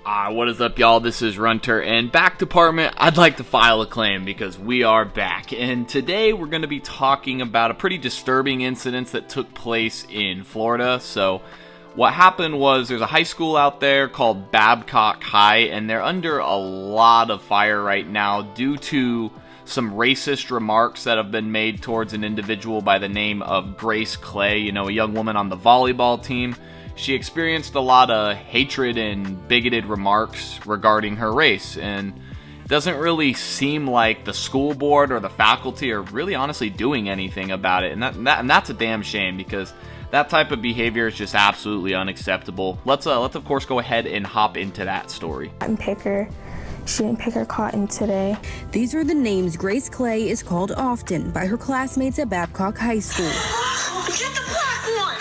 What is up, y'all? This is Runter, and back department, I'd like to file a claim because we are back. And today we're going to be talking about a pretty disturbing incident that took place in Florida. So what happened was there's a high school out there called Babcock High, and they're under a lot of fire right now due to some racist remarks that have been made towards an individual by the name of Grace Clay, a young woman on the volleyball team. She experienced a lot of hatred and bigoted remarks regarding her race, and it doesn't really seem like the school board or the faculty are really honestly doing anything about it, and that's a damn shame because that type of behavior is just absolutely unacceptable. Let's of course go ahead and hop into that story. She didn't pick her cotton today. These are the names Grace Clay is called often by her classmates at Babcock High School. Get the black one!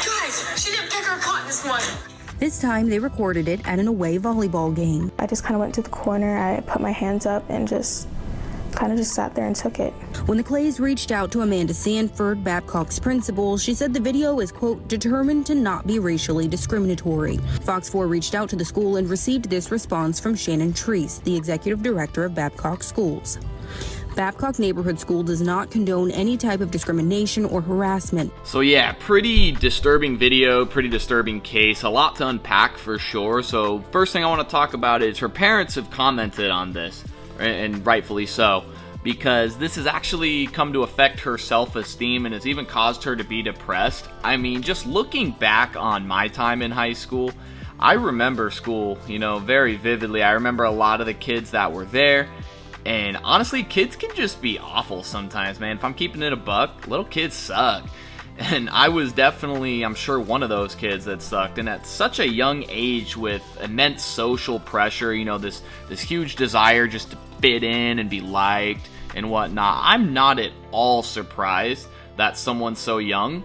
Guys, she didn't pick her cotton this morning. This time they recorded it at an away volleyball game. I just kind of went to the corner, I put my hands up and just sat there and took it. When the Clays reached out to Amanda Sanford, Babcock's principal, she said the video is, quote, determined to not be racially discriminatory. Fox 4 reached out to the school and received this response from Shannon Treese, the executive director of Babcock Schools. Babcock Neighborhood School does not condone any type of discrimination or harassment. So yeah, pretty disturbing video, pretty disturbing case, a lot to unpack for sure. So first thing I want to talk about is her parents have commented on this, and rightfully so, because this has actually come to affect her self-esteem and has even caused her to be depressed. I mean, just looking back on my time in high school, I remember school, very vividly. I remember a lot of the kids that were there. And honestly, kids can just be awful sometimes, man. If I'm keeping it a buck, little kids suck. And I was definitely, I'm sure, one of those kids that sucked. And at such a young age with immense social pressure, this huge desire just to fit in and be liked and whatnot, I'm not at all surprised that someone so young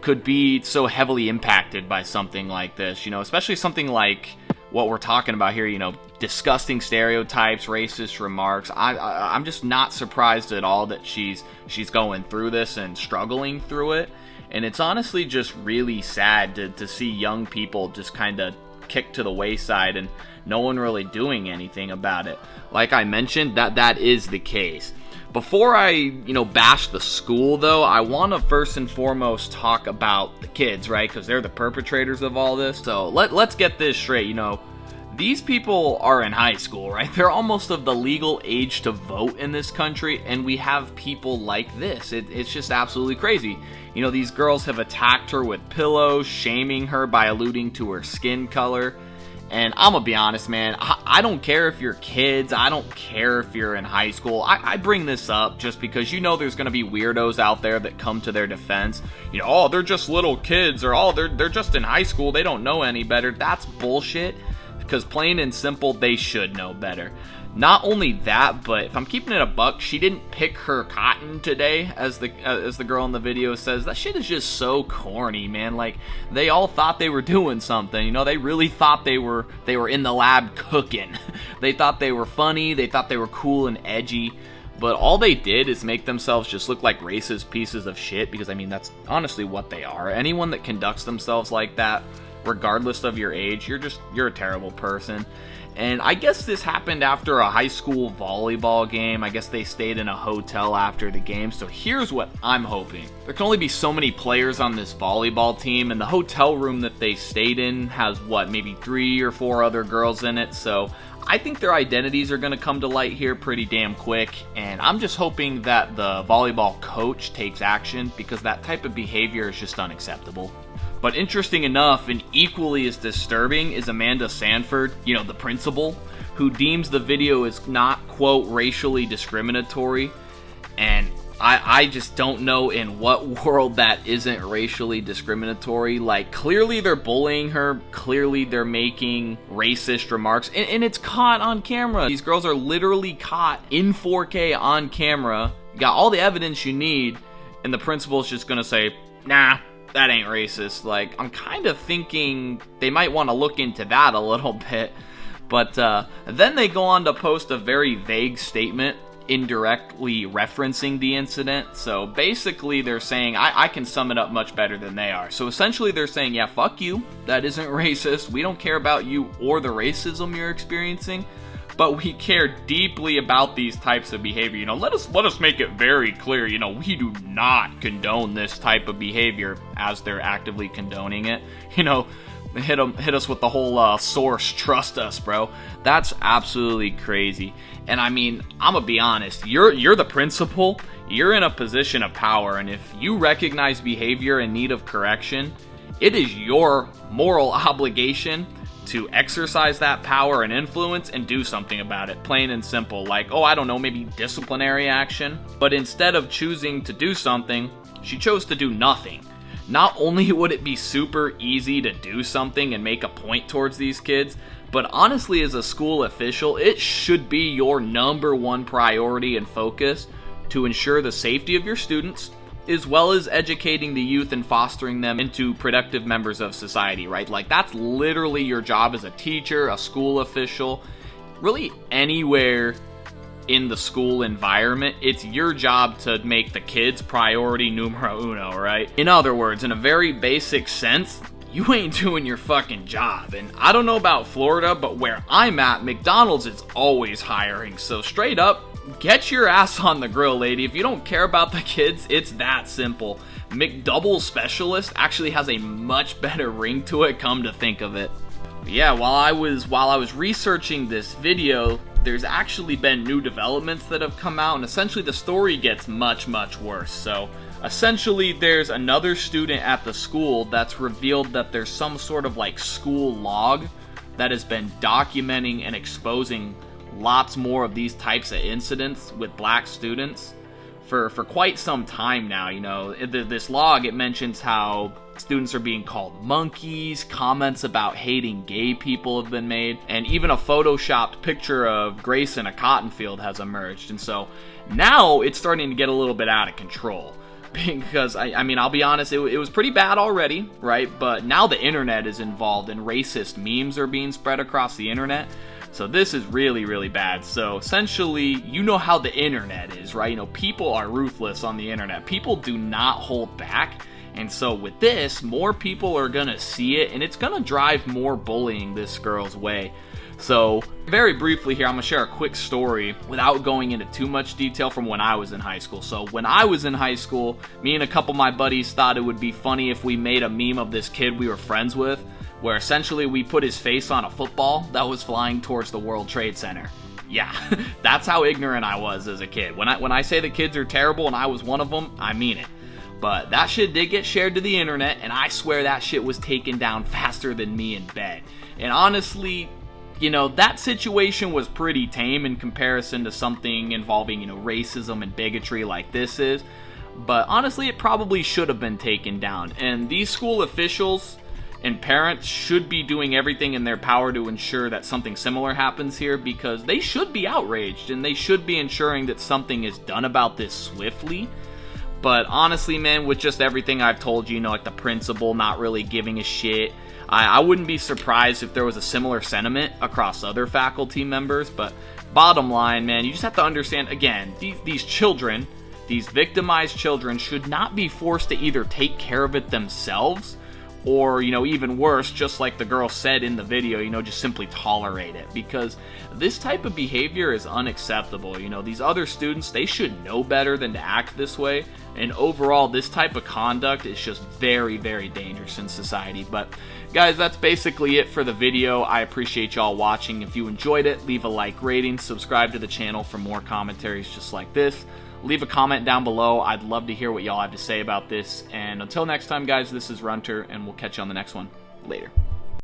could be so heavily impacted by something like this, especially something like what we're talking about here, disgusting stereotypes, racist remarks. I'm just not surprised at all that she's going through this and struggling through it. And it's honestly just really sad to see young people just kind of kicked to the wayside and no one really doing anything about it. Like I mentioned, that is the case. Before I, bash the school, though, I want to first and foremost talk about the kids, right? Because they're the perpetrators of all this. So let's get this straight, These people are in high school, right? They're almost of the legal age to vote in this country, and we have people like this. It's just absolutely crazy. These girls have attacked her with pillows, shaming her by alluding to her skin color. And I'm gonna be honest, man, I don't care if you're kids, I don't care if you're in high school. I bring this up just because there's gonna be weirdos out there that come to their defense. Oh, they're just little kids, or oh, they're just in high school, they don't know any better. That's bullshit, because plain and simple, they should know better. Not only that, but if I'm keeping it a buck, she didn't pick her cotton today, as the girl in the video says. That shit is just so corny, man. Like, they all thought they were doing something, they really thought they were in the lab cooking. They thought they were funny, they thought they were cool and edgy, but all they did is make themselves just look like racist pieces of shit, because that's honestly what they are. Anyone that conducts themselves like that, regardless of your age, you're a terrible person. And I guess this happened after a high school volleyball game. I guess they stayed in a hotel after the game. So here's what I'm hoping. There can only be so many players on this volleyball team, and the hotel room that they stayed in has, maybe 3 or 4 other girls in it. So I think their identities are going to come to light here pretty damn quick. And I'm just hoping that the volleyball coach takes action, because that type of behavior is just unacceptable. But interesting enough, and equally as disturbing, is Amanda Sanford, the principal, who deems the video as not, quote, racially discriminatory. And I just don't know in what world that isn't racially discriminatory. Like, clearly they're bullying her, clearly they're making racist remarks, and it's caught on camera. These girls are literally caught in 4K on camera. You got all the evidence you need, and the principal's just gonna say, nah, that ain't racist. Like, I'm kind of thinking they might want to look into that a little bit. But then they go on to post a very vague statement indirectly referencing the incident. So basically they're saying, I can sum it up much better than they are. So essentially they're saying, yeah, fuck you, that isn't racist, we don't care about you or the racism you're experiencing, but we care deeply about these types of behavior. Let us make it very clear, we do not condone this type of behavior, as they're actively condoning it. Hit us with the whole source, trust us, bro. That's absolutely crazy. And I mean, I'm gonna be honest, you're the principal, you're in a position of power, and if you recognize behavior in need of correction, it is your moral obligation to exercise that power and influence and do something about it, plain and simple. Like, I don't know, maybe disciplinary action. But instead of choosing to do something, she chose to do nothing. Not only would it be super easy to do something and make a point towards these kids, but honestly, as a school official, it should be your number one priority and focus to ensure the safety of your students, as well as educating the youth and fostering them into productive members of society, right? Like, that's literally your job as a teacher, a school official, really anywhere in the school environment. It's your job to make the kids priority numero uno, right? In other words, in a very basic sense, you ain't doing your fucking job. And I don't know about Florida, but where I'm at, McDonald's is always hiring. So straight up, get your ass on the grill, lady. If you don't care about the kids, it's that simple. McDouble Specialist actually has a much better ring to it, come to think of it. But yeah, while I was researching this video, there's actually been new developments that have come out, and essentially the story gets much, much worse. So essentially there's another student at the school that's revealed that there's some sort of like school log that has been documenting and exposing lots more of these types of incidents with black students for quite some time now. This log, it mentions how students are being called monkeys, comments about hating gay people have been made, and even a photoshopped picture of Grace in a cotton field has emerged. And so now it's starting to get a little bit out of control. Because, I mean, I'll be honest, it was pretty bad already, right? But now the internet is involved and racist memes are being spread across the internet. So this is really, really bad. So essentially, you know how the internet is, right? People are ruthless on the internet. People do not hold back. And so with this, more people are gonna see it, and it's gonna drive more bullying this girl's way. So very briefly here, I'm gonna share a quick story without going into too much detail from when I was in high school. So when I was in high school, me and a couple of my buddies thought it would be funny if we made a meme of this kid we were friends with, where essentially we put his face on a football that was flying towards the World Trade Center. Yeah, that's how ignorant I was as a kid. When I say the kids are terrible and I was one of them, I mean it. But that shit did get shared to the internet, and I swear that shit was taken down faster than me in bed. And honestly, that situation was pretty tame in comparison to something involving, racism and bigotry like this is. But honestly, it probably should have been taken down. And these school officials and parents should be doing everything in their power to ensure that something similar happens here, because they should be outraged and they should be ensuring that something is done about this swiftly. But honestly, man, with just everything I've told you, like the principal not really giving a shit, I wouldn't be surprised if there was a similar sentiment across other faculty members. But bottom line, man, you just have to understand, again, these children, these victimized children should not be forced to either take care of it themselves or, even worse, just like the girl said in the video, just simply tolerate it, because this type of behavior is unacceptable. These other students, they should know better than to act this way, and overall, this type of conduct is just very, very dangerous in society. But guys, that's basically it for the video. I appreciate y'all watching. If you enjoyed it, leave a like rating, subscribe to the channel for more commentaries just like this. Leave a comment down below. I'd love to hear what y'all have to say about this. And until next time, guys, this is Runter, and we'll catch you on the next one. Later.